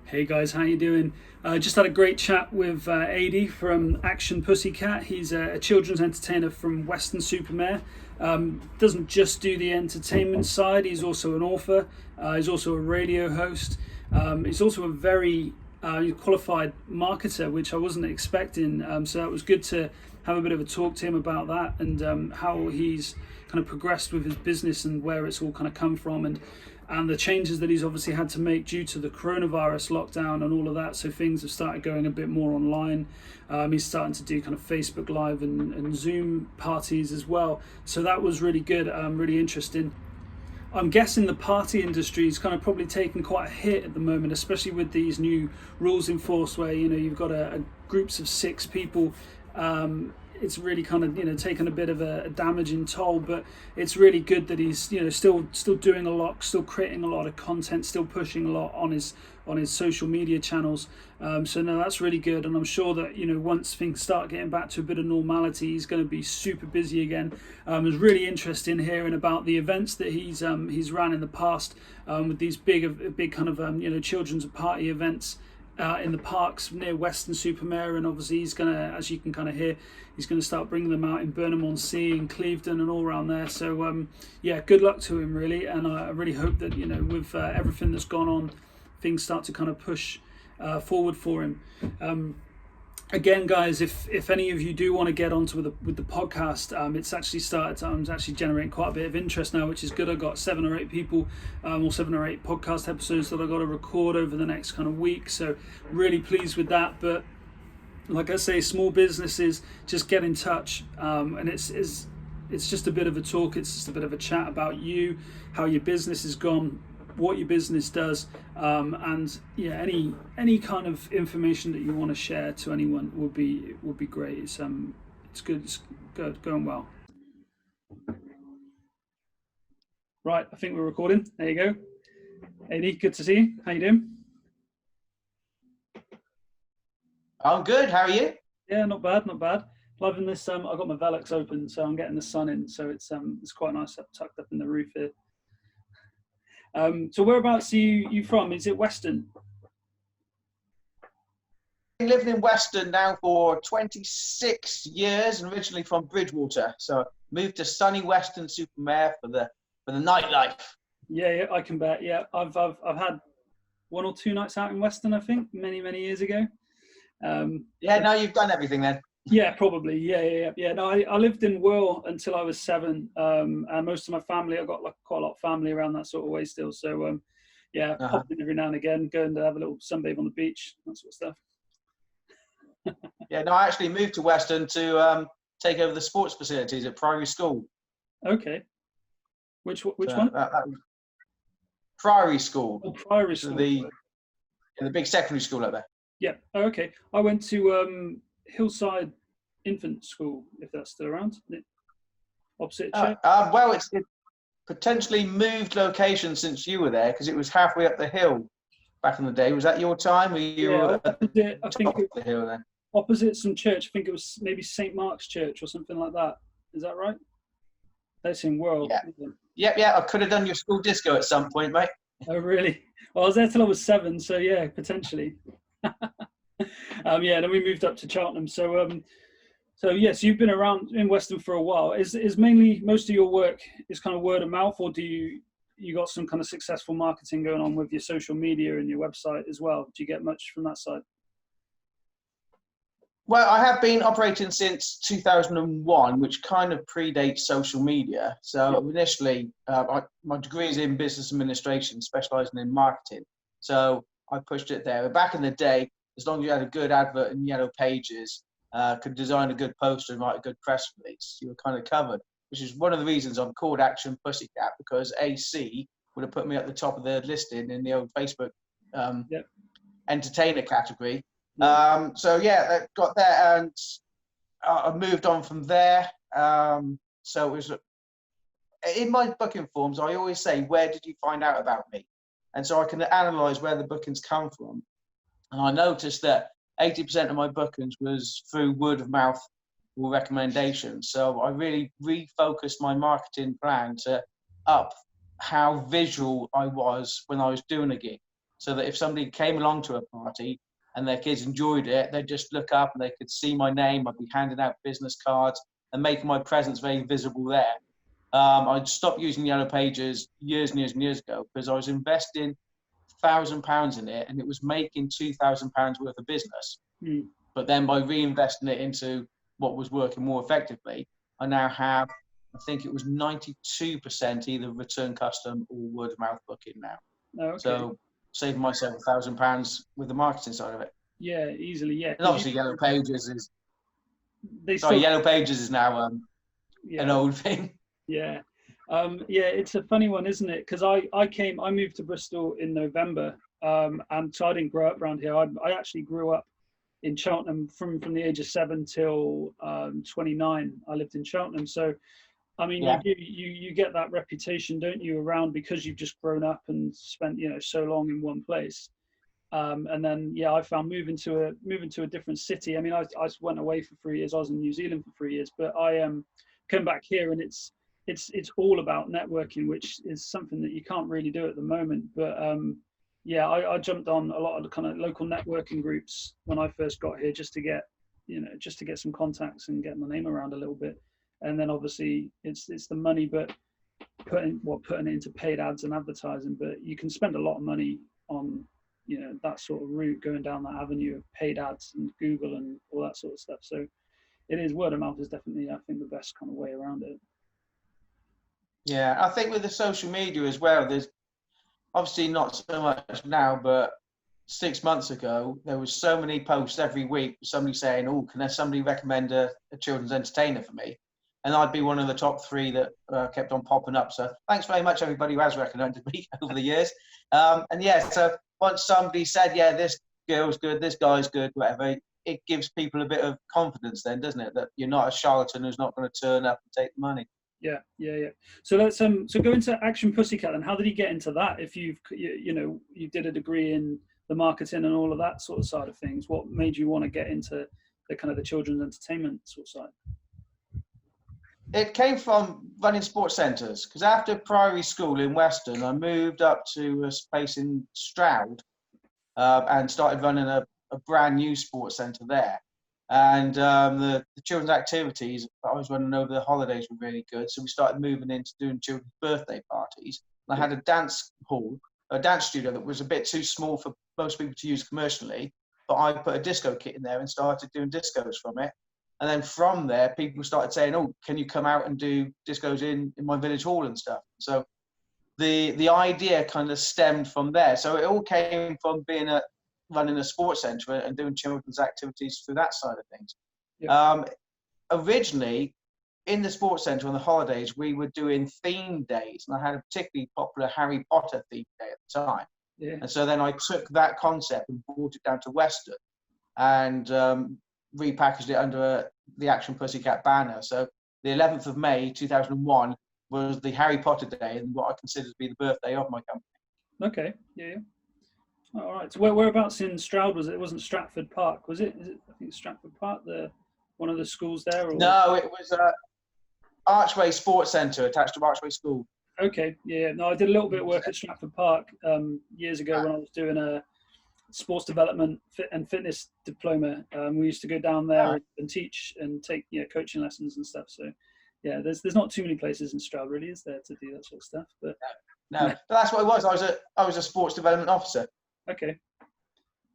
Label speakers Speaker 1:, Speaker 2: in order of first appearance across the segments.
Speaker 1: Hey guys, how you doing? Just had a great chat with AD from Action Pussycat. He's a children's entertainer from Weston-super-Mare. Doesn't just do the entertainment side. He's also an author. He's also a radio host. He's also a very qualified marketer, which I wasn't expecting. So it was good to have a bit of a talk to him about that and how he's kind of progressed with his business and where it's all kind of come from and the changes that he's obviously had to make due to the coronavirus lockdown and all of that. So things have started going a bit more online. He's starting to do kind of Facebook Live and Zoom parties as well. So that was really good, really interesting. I'm guessing the party industry is kind of probably taking quite a hit at the moment, especially with these new rules enforced where, you've got a groups of 6 people. It's really kind of taken a bit of a damaging toll, but it's really good that he's still doing a lot, still creating a lot of content, still pushing a lot on his social media channels. So no, that's really good, and I'm sure that once things start getting back to a bit of normality, he's going to be super busy again. It was really interesting hearing about the events that he's ran in the past, with these big kind of children's party events. In the parks near Weston-super-Mare, and obviously he's gonna, as you can kind of hear, he's gonna start bringing them out in Burnham-on-Sea and Clevedon and all around there. So yeah, good luck to him really, and I really hope that with everything that's gone on, things start to kind of push forward for him. Again, guys, if any of you do want to get onto with the podcast, it's actually started. I'm actually generating quite a bit of interest now, which is good. I've got 7 or 8 people, or 7 or 8 podcast episodes that I've got to record over the next kind of week. So really pleased with that. But like I say, small businesses, just get in touch, and it's just a bit of a talk. It's just a bit of a chat about you, how your business has gone, what your business does, and yeah, any kind of information that you want to share to anyone would be great. It's good. It's good, going well. Right, I think we're recording. There you go. Eddie, good to see you. How you doing?
Speaker 2: I'm good. How are you?
Speaker 1: Yeah, not bad, not bad. Loving this. I've got my Velux open, so I'm getting the sun in. So it's quite nice tucked up in the roof here. So whereabouts are you from? Is it Western?
Speaker 2: I've been living in Weston now for 26 years, and originally from Bridgewater. So I moved to sunny Weston-super-Mare for the nightlife.
Speaker 1: Yeah, I can bet. Yeah, I've had 1 or 2 nights out in Western, I think, many years ago.
Speaker 2: Yeah, now you've done everything then.
Speaker 1: Yeah, probably. Yeah. No, I lived in Wirral until I was 7, and most of my family, I've got like quite a lot of family around that sort of way still. So yeah, pop in every now and again, going to have a little sunbathe on the beach, that sort of stuff.
Speaker 2: Yeah, no, I actually moved to Weston to take over the sports facilities at Priory School.
Speaker 1: Okay. Which one?
Speaker 2: Priory School.
Speaker 1: Oh, Priory School.
Speaker 2: The big secondary school up there.
Speaker 1: Yeah. Oh, okay. I went to Hillside Infant School, if that's still around. Opposite church.
Speaker 2: Well, it potentially moved location since you were there, because it was halfway up the hill back in the day. Was that your time? Were you
Speaker 1: I think
Speaker 2: the hill then?
Speaker 1: Opposite some church. I think it was maybe St. Mark's Church or something like that. Is that right? That's in Wirral.
Speaker 2: Yeah. Yeah. I could have done your school disco at some point, mate.
Speaker 1: Oh, really? Well, I was there till I was 7, so yeah, potentially. Yeah, then we moved up to Cheltenham. So yes, you've been around in Weston for a while. Is mainly most of your work is kind of word of mouth, or do you got some kind of successful marketing going on with your social media and your website as well? Do you get much from that side?
Speaker 2: Well, I have been operating since 2001, which kind of predates social media. So initially, my degree is in business administration, specialising in marketing. So I pushed it there. But back in the day, as long as you had a good advert in Yellow Pages, could design a good poster and write a good press release, you were kind of covered, which is one of the reasons I'm called Action Pussycat, because AC would have put me at the top of the listing in the old Facebook entertainer category. So yeah, I got there, and I moved on from there. So it was in my booking forms, I always say, where did you find out about me? And so I can analyze where the bookings come from. And I noticed that 80% of my bookings was through word of mouth or recommendations. So I really refocused my marketing plan to up how visual I was when I was doing a gig. so that if somebody came along to a party and their kids enjoyed it, they'd just look up and they could see my name. I'd be handing out business cards and making my presence very visible there. I'd stopped using Yellow Pages years and years and years ago because I was investing £1,000 in it and it was making £2,000 worth of business.
Speaker 1: Mm.
Speaker 2: But then by reinvesting it into what was working more effectively, I now have, I think it was 92% either return custom or word of mouth booking now.
Speaker 1: Oh, okay.
Speaker 2: So saving myself £1,000 with the marketing side of it.
Speaker 1: Yeah, easily. Yeah.
Speaker 2: And obviously Yellow Pages is,
Speaker 1: Sorry,
Speaker 2: Yellow Pages is now an old thing.
Speaker 1: Yeah. Yeah, it's a funny one, isn't it? Because I moved to Bristol in November, and so I didn't grow up around here. I actually grew up in Cheltenham from the age of 7 till 29. I lived in Cheltenham, so I mean,
Speaker 2: Yeah.
Speaker 1: you get that reputation, don't you, around because you've just grown up and spent so long in one place. And then I found moving to a different city. I mean, I went away for 3 years. I was in New Zealand for 3 years, but I came back here, and it's all about networking, which is something that you can't really do at the moment. But I jumped on a lot of the kind of local networking groups when I first got here, just to get some contacts and get my name around a little bit. And then obviously it's the money, but putting it into paid ads and advertising. But you can spend a lot of money on that sort of route, going down that avenue of paid ads and Google and all that sort of stuff. So it is, word of mouth is definitely, I think, the best kind of way around it.
Speaker 2: Yeah, I think with the social media as well, there's obviously not so much now, but 6 months ago, there was so many posts every week, somebody saying, oh, can somebody recommend a children's entertainer for me? And I'd be one of the top 3 that kept on popping up. So thanks very much, everybody who has recommended me over the years. So once somebody said, yeah, this girl's good, this guy's good, whatever, it gives people a bit of confidence then, doesn't it? That you're not a charlatan who's not going to turn up and take the money.
Speaker 1: Yeah. So let's so go into Action Pussycat. And how did you get into that? If you did a degree in the marketing and all of that sort of side of things, what made you want to get into the kind of the children's entertainment sort of side?
Speaker 2: It came from running sports centres, because after primary school in Weston, I moved up to a space in Stroud and started running a brand new sports centre there. And the children's activities I was running over the holidays were really good. So we started moving into doing children's birthday parties. And I had a dance studio that was a bit too small for most people to use commercially. But I put a disco kit in there and started doing discos from it. And then from there, people started saying, oh, can you come out and do discos in my village hall and stuff? So the idea kind of stemmed from there. So it all came from running a sports centre and doing children's activities through that side of things. Yep. Originally, in the sports centre on the holidays, we were doing theme days. And I had a particularly popular Harry Potter theme day at the time. Yeah. And so then I took that concept and brought it down to Weston and repackaged it under the Action Pussycat banner. So the 11th of May 2001 was the Harry Potter day and what I consider to be the birthday of my company.
Speaker 1: Okay, yeah. All right. So whereabouts in Stroud was it? It wasn't Stratford Park, was it? I think Stratford Park, one of the schools there? Or?
Speaker 2: No, it was Archway Sports Centre attached to Archway School.
Speaker 1: Okay, yeah. No, I did a little bit of work at Stratford Park years ago when I was doing a sports development and fitness diploma. We used to go down there and teach and take coaching lessons and stuff. So yeah, there's not too many places in Stroud, really, is there, to do that sort of stuff? But
Speaker 2: no, but that's what it was. I was a sports development officer.
Speaker 1: Okay.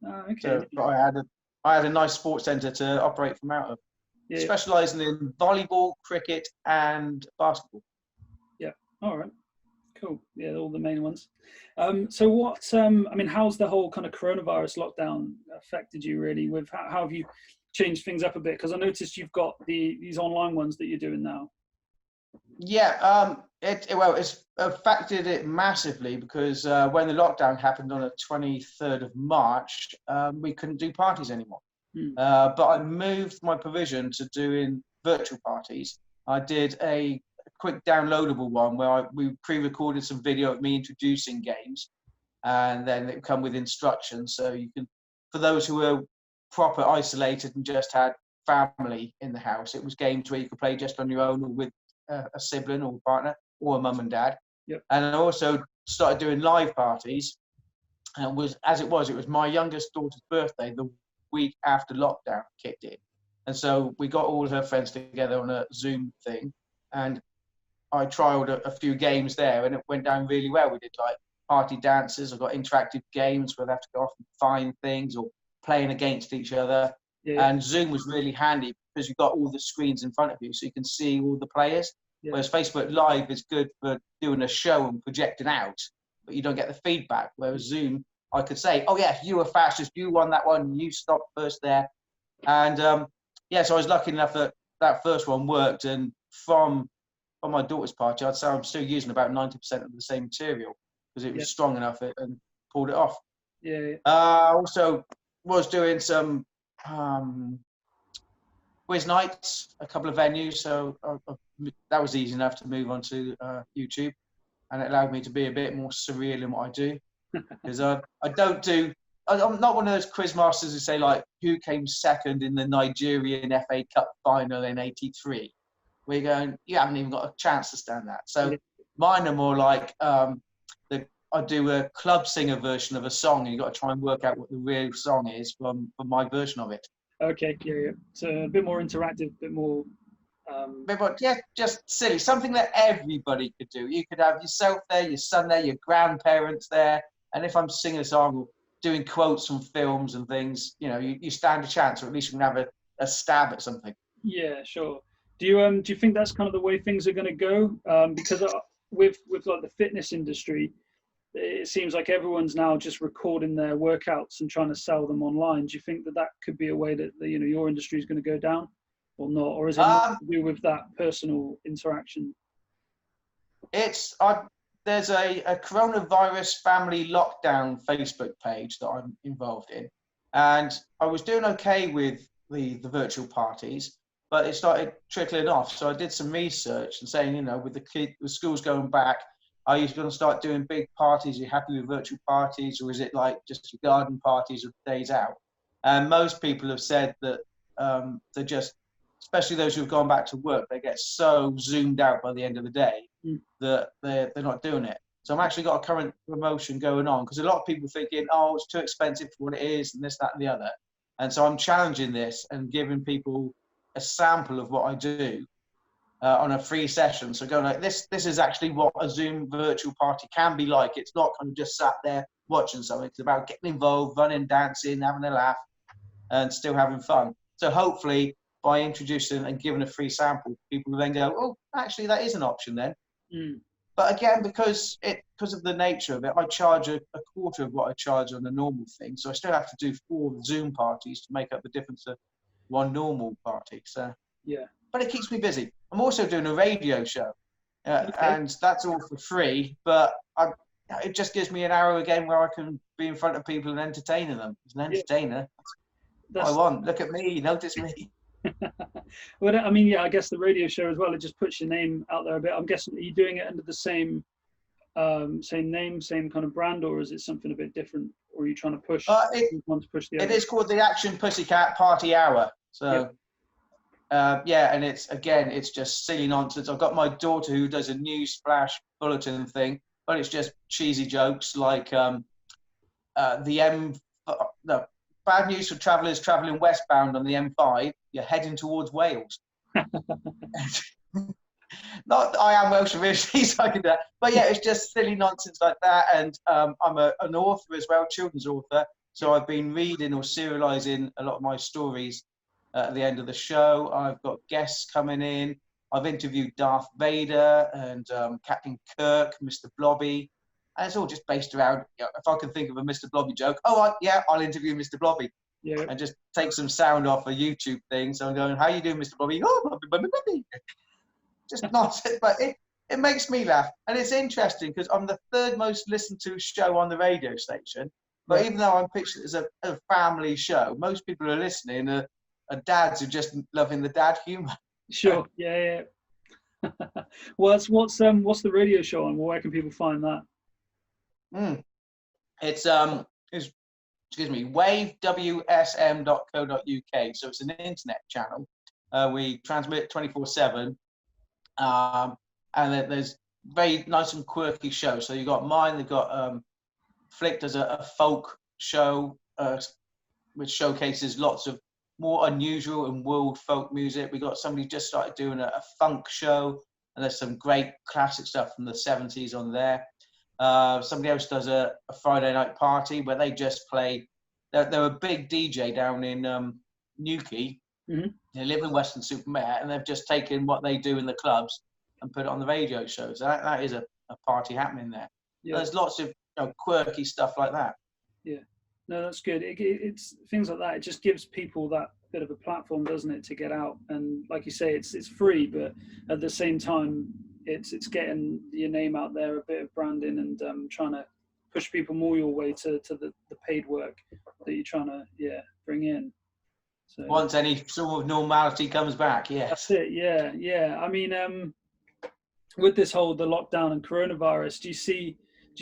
Speaker 1: Okay.
Speaker 2: So I had a nice sports centre to operate from out of, specialising in volleyball, cricket, and basketball.
Speaker 1: Yeah. All right. Cool. Yeah, all the main ones. So what? I mean, how's the whole kind of coronavirus lockdown affected you really? With how have you changed things up a bit? Because I noticed you've got these online ones that you're doing now.
Speaker 2: Yeah. It's affected it massively because when the lockdown happened on the 23rd of March, we couldn't do parties anymore. But I moved my provision to doing virtual parties. I did a quick downloadable one where we pre-recorded some video of me introducing games, and then it would come with instructions. So you can, for those who were proper isolated and just had family in the house, it was games where you could play just on your own or with a sibling or a partner or a mum and dad.
Speaker 1: Yep.
Speaker 2: And I also started doing live parties And it was my youngest daughter's birthday the week after lockdown kicked in. And so we got all of her friends together on a Zoom thing. And I trialed a few games there, and it went down really well. We did like party dances. I got interactive games where they have to go off and find things or playing against each other.
Speaker 1: Yeah,
Speaker 2: And Zoom was really handy because you've got all the screens in front of you, so you can see all the players.
Speaker 1: yeah,
Speaker 2: Whereas Facebook Live is good for doing a show and projecting out, but you don't get the feedback. Whereas Zoom, I could say, "Oh yeah, you were fastest. You won that one. You stopped first there." And yeah, so I was lucky enough that that first one worked. And from my daughter's party, I'd say I'm still using about 90% of the same material because it
Speaker 1: yeah,
Speaker 2: was strong enough and pulled it off.
Speaker 1: yeah,
Speaker 2: Also was doing some quiz nights, a couple of venues, so that was easy enough to move on to YouTube, and it allowed me to be a bit more surreal in what I do, because I'm not one of those quiz masters who say like who came second in the Nigerian FA Cup final in '83. Where you're going, you haven't even got a chance to stand that. So
Speaker 1: yeah.
Speaker 2: mine are more like I do a club singer version of a song, and you got to try and work out what the real song is from my version of it.
Speaker 1: Okay, yeah, yeah. So a bit more interactive, a bit more.
Speaker 2: But yeah, just silly, something that everybody could do. You could have yourself there, your son there, your grandparents there, and if I'm singing a song or doing quotes from films and things, you stand a chance, or at least you can have a stab at something.
Speaker 1: Yeah, sure. Do you think that's kind of the way things are going to go? Because with like the fitness industry, it seems like everyone's now just recording their workouts and trying to sell them online. Do you think that could be a way that your industry is going to go down, or not, or is it more to do with that personal interaction?
Speaker 2: There's a coronavirus family lockdown Facebook page that I'm involved in, and I was doing okay with the virtual parties, but it started trickling off. So I did some research and saying, with the schools going back, are you going to start doing big parties? Are you happy with virtual parties, or is it like just your garden parties or days out? And most people have said that they're just, especially those who've gone back to work, they get so zoomed out by the end of the day that they're not doing it. So I'm actually got a current promotion going on, because a lot of people are thinking, oh, it's too expensive for what it is, and this, that, and the other. And so I'm challenging this and giving people a sample of what I do on a free session. So going like, this is actually what a Zoom virtual party can be like. It's not kind of just sat there watching something. It's about getting involved, running, dancing, having a laugh, and still having fun. So hopefully by introducing and giving a free sample, people will then go, oh, actually that is an option then. But again, because of the nature of it, I charge a quarter of what I charge on a normal thing. So I still have to do 4 Zoom parties to make up the difference of one normal party. So
Speaker 1: Yeah.
Speaker 2: But it keeps me busy. I'm also doing a radio show,
Speaker 1: Okay.
Speaker 2: and that's all for free. But it just gives me an hour again where I can be in front of people and entertaining them. As an entertainer, that's what I want. Look at me, notice me.
Speaker 1: Well, I mean, yeah, I guess the radio show as well, it just puts your name out there a bit. I'm guessing, are you doing it under the same name, same kind of brand, or is it something a bit different? Or are you trying to push? Want to push the
Speaker 2: it is called the Action Pussycat Party Hour. So. Yeah, and it's just silly nonsense. I've got my daughter who does a news flash bulletin thing, but it's just cheesy jokes like bad news for travellers travelling westbound on the M5. You're heading towards Wales. Not that I am Welsh originally, so I can do that. But yeah, it's just silly nonsense like that. And I'm an author as well, children's author. So I've been reading or serialising a lot of my stories at the end of the show. I've got guests coming in. I've interviewed Darth Vader and Captain Kirk, Mr. Blobby. And it's all just based around, if I can think of a Mr. Blobby joke, I'll interview Mr. Blobby.
Speaker 1: Yeah.
Speaker 2: And just take some sound off a YouTube thing. So I'm going, how you doing, Mr. Blobby? Oh, Blobby, Blobby, Blobby. Just nonsense, but it makes me laugh. And it's interesting because I'm the 3rd most listened to show on the radio station. But even though I'm pitching it as a family show, most people are listening are dads who just loving the dad humour.
Speaker 1: Sure. Yeah. What's the radio show on? Where can people find that?
Speaker 2: It's wavewsm.co.uk. So it's an internet channel. We transmit 24/7, and there's very nice and quirky shows. So you've got mine. They've got Flick does a folk show, which showcases lots of more unusual and world folk music. We got somebody just started doing a funk show, and there's some great classic stuff from the 70s on there. Somebody else does a Friday night party where they just play. They're a big DJ down in Newquay.
Speaker 1: Mm-hmm.
Speaker 2: They live in Weston-super-Mare, and they've just taken what they do in the clubs and put it on the radio shows. So that is a party happening there.
Speaker 1: Yeah.
Speaker 2: There's lots of quirky stuff like that.
Speaker 1: Yeah, no, that's good. It's things like that. It just gives people that bit of a platform, doesn't it, to get out? And like you say, it's free, but at the same time, it's getting your name out there, a bit of branding, and trying to push people more your way to the paid work that you're trying to bring in. So
Speaker 2: once any sort of normality comes back, yes.
Speaker 1: That's it. Yeah. I mean, with the lockdown and coronavirus, do you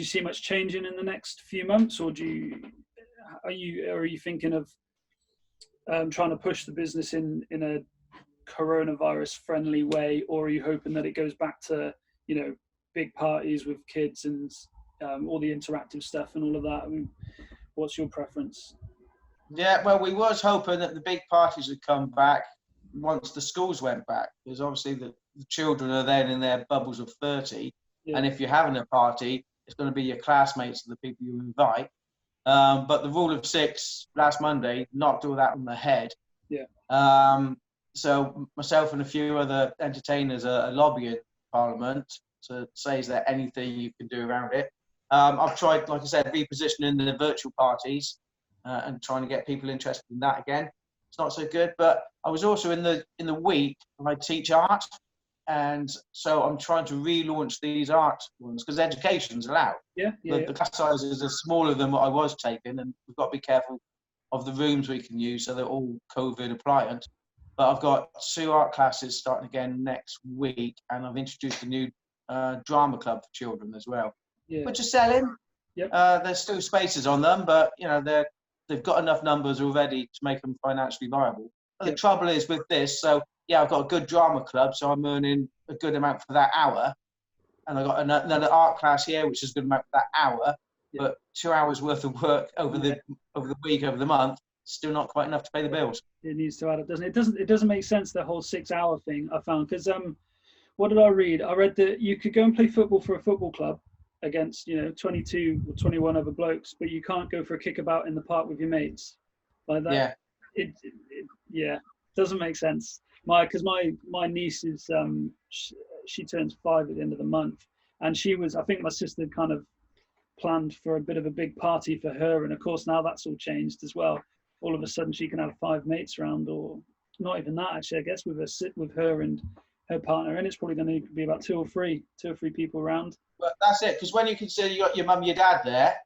Speaker 1: see much changing in the next few months, or are you thinking of trying to push the business in a coronavirus friendly way, or are you hoping that it goes back to big parties with kids and all the interactive stuff and all of that? I mean, what's your preference?
Speaker 2: Yeah, well, we was hoping that the big parties would come back once the schools went back, because obviously the children are then in their bubbles of 30, and if you're having a party, it's going to be your classmates and the people you invite. But the rule of 6 last Monday knocked all that on the head. Yeah. So myself and a few other entertainers are lobbying Parliament to say, is there anything you can do around it? I've tried, like I said, repositioning the virtual parties and trying to get people interested in that again. It's not so good, but I was also in the week I teach art, and so I'm trying to relaunch these art ones because education's allowed. The class sizes are smaller than what I was taking, and we've got to be careful of the rooms we can use so they're all COVID appliant. But I've got 2 art classes starting again next week, and I've introduced a new drama club for children as well, which are selling. There's still spaces on them, but they've got enough numbers already to make them financially viable. But the trouble is with this, so I've got a good drama club, so I'm earning a good amount for that hour, and I've got another art class here, which is a good amount for that hour. But 2 hours worth of work over the week, over the month, still not quite enough to pay the bills.
Speaker 1: It needs to add up, doesn't it? It doesn't make sense, the whole 6-hour thing, I found, because what did I read? I read that you could go and play football for a football club against 22 or 21 other blokes, but you can't go for a kickabout in the park with your mates like that. It doesn't make sense. Because my niece is she turns 5 at the end of the month, and I think my sister kind of planned for a bit of a big party for her, and of course now that's all changed as well. All of a sudden she can have 5 mates around, or not even that actually, I guess, with her and her partner, and it's probably going to be about two or three people around.
Speaker 2: But that's it, because when you consider you got your mum, your dad there,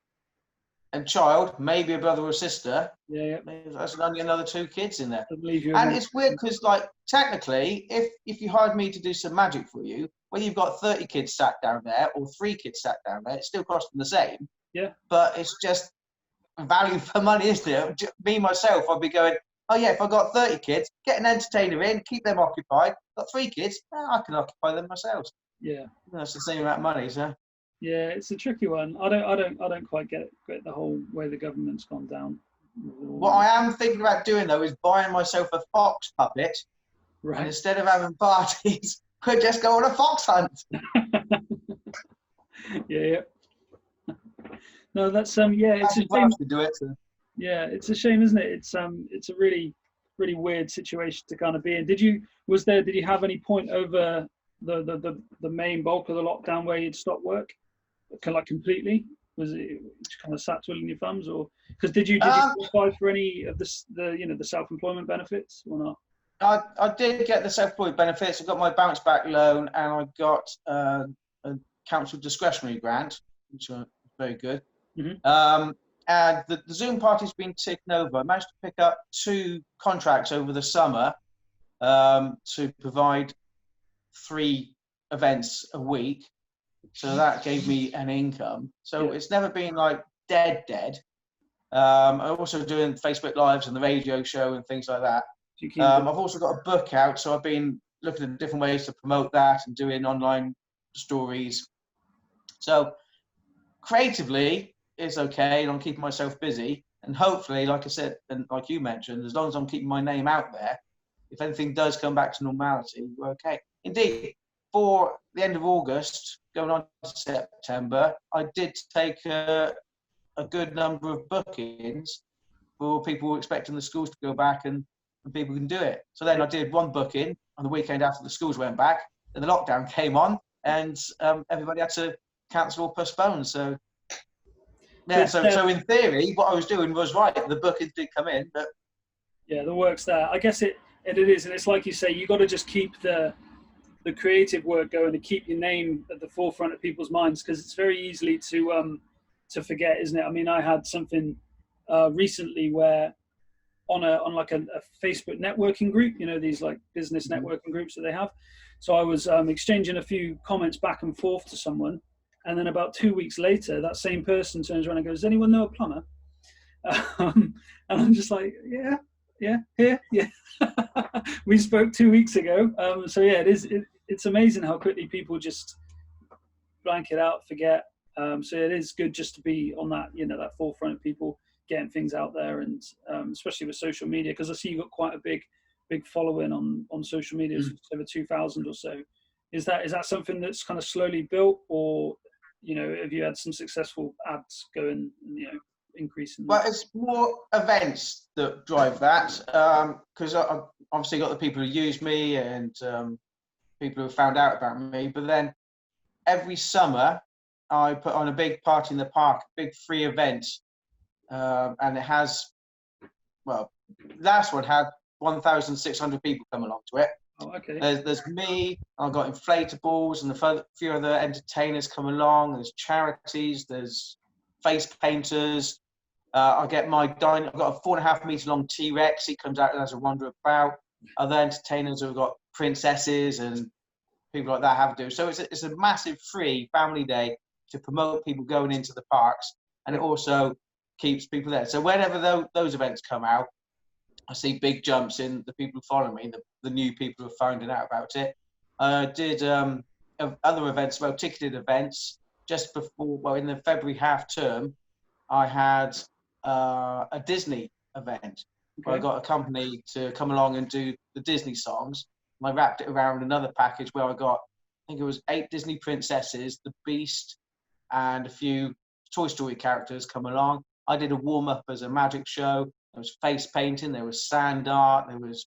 Speaker 2: and child, maybe a brother or sister, that's only another 2 kids in there. And it's weird because, like, technically, if you hired me to do some magic for you, whether you've got 30 kids sat down there or 3 kids sat down there, it's still costing the same.
Speaker 1: Yeah.
Speaker 2: But it's just value for money, isn't it? Me, myself, I'd be going, oh yeah, if I got 30 kids, get an entertainer in, keep them occupied. Got 3 kids, I can occupy them myself.
Speaker 1: Yeah.
Speaker 2: That's the same amount of money, so.
Speaker 1: Yeah, it's a tricky one. I don't quite get the whole way the government's gone down.
Speaker 2: What I am thinking about doing though is buying myself a fox puppet, right? And instead of having parties, could just go on a fox hunt.
Speaker 1: Yeah. No, that's it's a shame
Speaker 2: to do it. So.
Speaker 1: Yeah, it's a shame, isn't it? It's a really, really weird situation to kind of be in. Did you have any point over the main bulk of the lockdown where you'd stop work? Like completely? Was it kind of sat twiddling your thumbs, or because did you qualify for any of the self-employment benefits or not?
Speaker 2: I did get the self-employed benefits. I got my bounce back loan, and I got a council discretionary grant, which are very good. Mm-hmm. And the Zoom party's been taken over. I managed to pick up 2 contracts over the summer to provide 3 events a week. So that gave me an income. So it's never been like dead. I'm also doing Facebook Lives and the radio show and things like that. I've also got a book out, so I've been looking at different ways to promote that and doing online stories. So creatively, is okay, and I'm keeping myself busy. And hopefully, like I said, and like you mentioned, as long as I'm keeping my name out there, if anything does come back to normality, we're okay. Indeed, for the end of August, going on to September, I did take a good number of bookings for people who were expecting the schools to go back, and people can do it. So then I did one booking on the weekend after the schools went back, then the lockdown came on, and everybody had to cancel or postpone. So yeah,
Speaker 1: But
Speaker 2: so in theory, what I was doing was right. The bookings did come in, but
Speaker 1: yeah, the work's there. I guess it is, and it's like you say, you got to just keep the creative work going to keep your name at the forefront of people's minds, because it's very easily to forget, isn't it? I mean, I had something recently where on like a Facebook networking group, you know, these like business networking groups that they have. So I was exchanging a few comments back and forth to someone, and then about 2 weeks later, that same person turns around and goes, "Does anyone know a plumber?" And I'm just like, yeah, here, yeah. We spoke 2 weeks ago. So yeah, it's amazing how quickly people just blank it out, forget. So it is good just to be on that, you know, that forefront of people getting things out there, and especially with social media, because I see you've got quite a big following on social media, over 2,000 or so. Is that something that's kind of slowly built, or you know, have you had some successful ads going, you know, increasing?
Speaker 2: well, it's more events that drive that, because I've obviously got the people who use me and people who have found out about me. But then every summer, I put on a big party in the park, big free event, and it has, well, last one had 1,600 people come along to it.
Speaker 1: Oh, okay.
Speaker 2: There's me. I've got inflatables and a few other entertainers come along. There's charities. There's face painters. I get my dining. I've got a 4.5 meter long T-Rex. He comes out and has a wander about. Other entertainers have got princesses and people like that have to do. So it's a massive free family day to promote people going into the parks, and it also keeps people there. So whenever those events come out, I see big jumps in the people who follow me, the new people who are finding out about it. I did other events, well, ticketed events, just before, well, in the February half term, I had a Disney event where I got a company to come along and do the Disney songs. And I wrapped it around another package where I got, I think it was 8 Disney princesses, the Beast, and a few Toy Story characters come along. I did a warm-up as a magic show. There was face painting, there was sand art, there was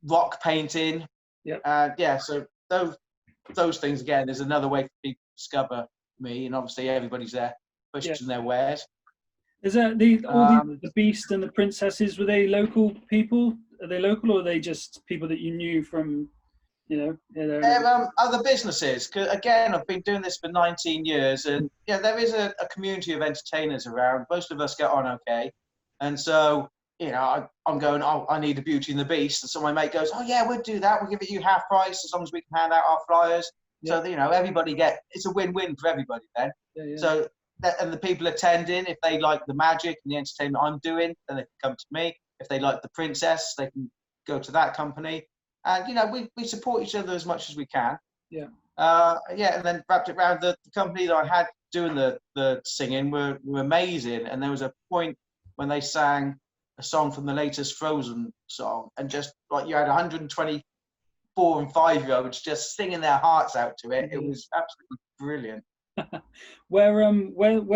Speaker 2: rock painting. Yeah, so those things, again, there's another way for people to discover me, and obviously everybody's there pushing their wares.
Speaker 1: Is that all the Beast and the princesses, were they local people? Are they local, or are they just people that you knew from, you know?
Speaker 2: Other businesses, because again, I've been doing this for 19 years, and yeah, there is a community of entertainers around. Most of us get on okay, and so you know, I'm going, oh, I need a Beauty and the Beast, and so my mate goes, oh yeah, we'll do that. We'll give it you half price as long as we can hand out our flyers. So you know, it's a win-win for everybody then. So and the people attending, if they like the magic and the entertainment I'm doing, then they can come to me. If they like the princess, they can go to that company. And you know, we support each other as much as we can. And then wrapped it around the company that I had doing the singing were amazing. And there was a point when they sang a song from the latest Frozen song, and just like you had 124 and 5-year-olds just singing their hearts out to it. It was absolutely brilliant.
Speaker 1: Where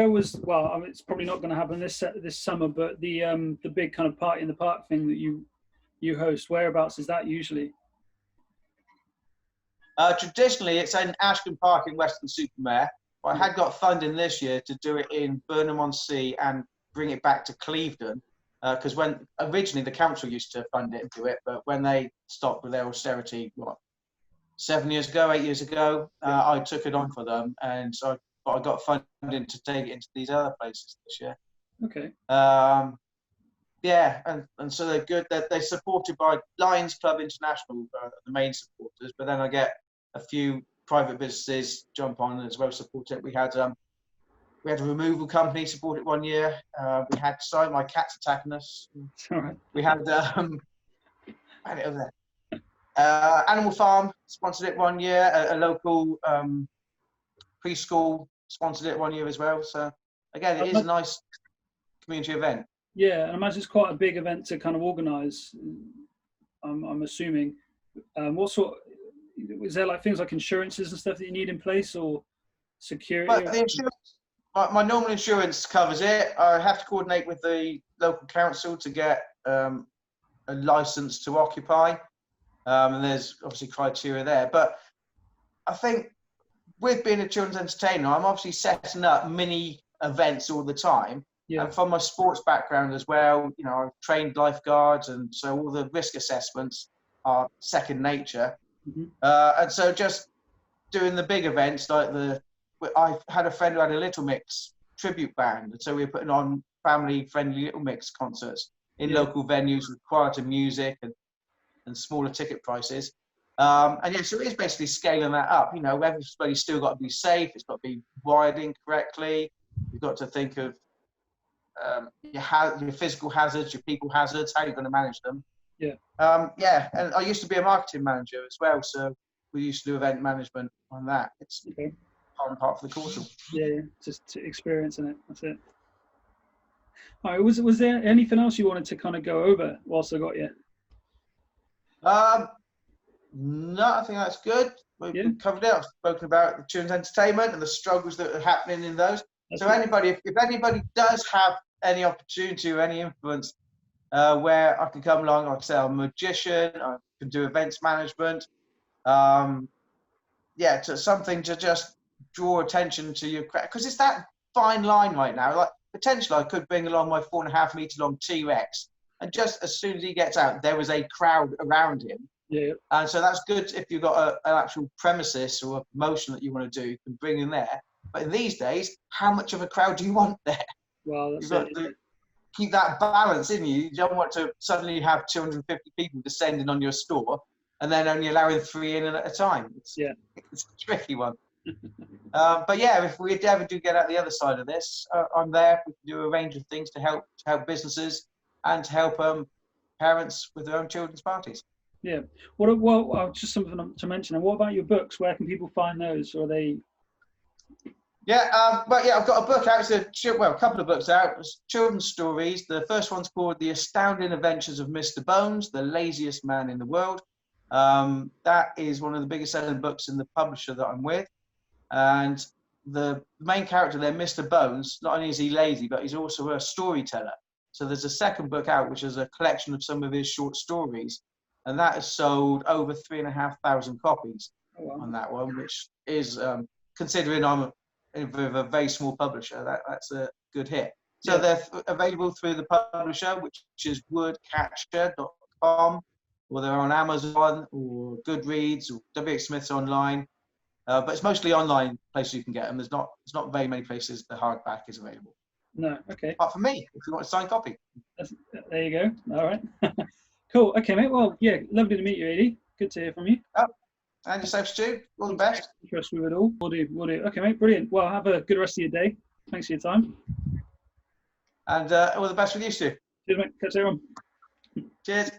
Speaker 1: was, well, I mean, it's probably not going to happen this summer, but the big kind of party in the park thing that you host, whereabouts is that usually?
Speaker 2: Traditionally, it's in Ashton Park in Weston-super-Mare. But I had got funding this year to do it in Burnham-on-Sea and bring it back to Clevedon, because when originally the council used to fund it and do it, but when they stopped with their austerity, 8 years ago, I took it on for them, and so I got funding to take it into these other places this year.
Speaker 1: Okay.
Speaker 2: Yeah, and so they're good. They're supported by Lions Club International, the main supporters, but then I get a few private businesses jump on as well, support it. We had a removal company support it one year. We had my cat's attacking us.
Speaker 1: All right.
Speaker 2: We had Animal Farm sponsored it one year, a local preschool sponsored it one year as well. So again, it is a nice community event.
Speaker 1: Yeah, and I imagine it's quite a big event to kind of organise. I'm assuming. What sort? Is there like things like insurances and stuff that you need in place, or security?
Speaker 2: But the insurance, my normal insurance covers it. I have to coordinate with the local council to get a license to occupy, and there's obviously criteria there. But I think with being a children's entertainer, I'm obviously setting up mini events all the time.
Speaker 1: Yeah.
Speaker 2: And from my sports background as well, you know, I've trained lifeguards, and so all the risk assessments are second nature.
Speaker 1: Mm-hmm.
Speaker 2: And so just doing the big events like I had a friend who had a Little Mix tribute band, and so we were putting on family-friendly Little Mix concerts in local venues with quieter music and smaller ticket prices. And yeah, so it is basically scaling that up. You know, everybody's still got to be safe. It's got to be wired in correctly. You've got to think of your physical hazards, your people hazards, how you're going to manage them.
Speaker 1: Yeah.
Speaker 2: Yeah, and I used to be a marketing manager as well, so we used to do event management on that. It's part and part for the course.
Speaker 1: Yeah, just experiencing it. That's it. All right. Was there anything else you wanted to kind of go over whilst I got you?
Speaker 2: No, I think that's good. We've covered it. I've spoken about the children's entertainment and the struggles that are happening in those. That's so anybody, if anybody does have any opportunity or any influence where I can come along, like I say, I'm a magician, I can do events management. Yeah, to something to just draw attention to your crowd, because it's that fine line right now. Like potentially I could bring along my 4.5 meter long T-Rex, and just as soon as he gets out, there was a crowd around him.
Speaker 1: Yeah.
Speaker 2: And so that's good if you've got an actual premises or a promotion that you want to do, you can bring in there. But in these days, how much of a crowd do you want there?
Speaker 1: Well, that's
Speaker 2: You've got to keep that balance in you. You don't want to suddenly have 250 people descending on your store and then only allowing 3 in at a time. It's a tricky one. But yeah, if we ever do get out the other side of this, I'm there. We can do a range of things to help businesses and to help parents with their own children's parties.
Speaker 1: Yeah. Well, just something to mention. And what about your books? Where can people find those? Or are they?
Speaker 2: Yeah, but yeah, I've got a book out. A couple of books out. It's children's stories. The first one's called The Astounding Adventures of Mr. Bones, the Laziest Man in the World. That is one of the biggest selling books in the publisher that I'm with. And the main character there, Mr. Bones, not only is he lazy, but he's also a storyteller. So there's a second book out, which is a collection of some of his short stories. And that has sold over 3,500 copies on that one, which is, considering I'm with a very small publisher, that's a good hit. So they're available through the publisher, which is woodcatcher.com, or they're on Amazon or Goodreads or WH Smith's online. But it's mostly online places you can get them. There's not very many places the hardback is available.
Speaker 1: No, okay.
Speaker 2: Apart from me, if you want a signed copy.
Speaker 1: There you go. All right. Cool. Okay, mate. Well, yeah, lovely to meet you, Eddie. Good to hear from you.
Speaker 2: Oh, and yourself, Stu. All the best.
Speaker 1: Interest with it all. Will do. Okay, mate. Brilliant. Well, have a good rest of your day. Thanks for your time.
Speaker 2: And all the best with you, Stu.
Speaker 1: Cheers, mate. Catch you on.
Speaker 2: Cheers.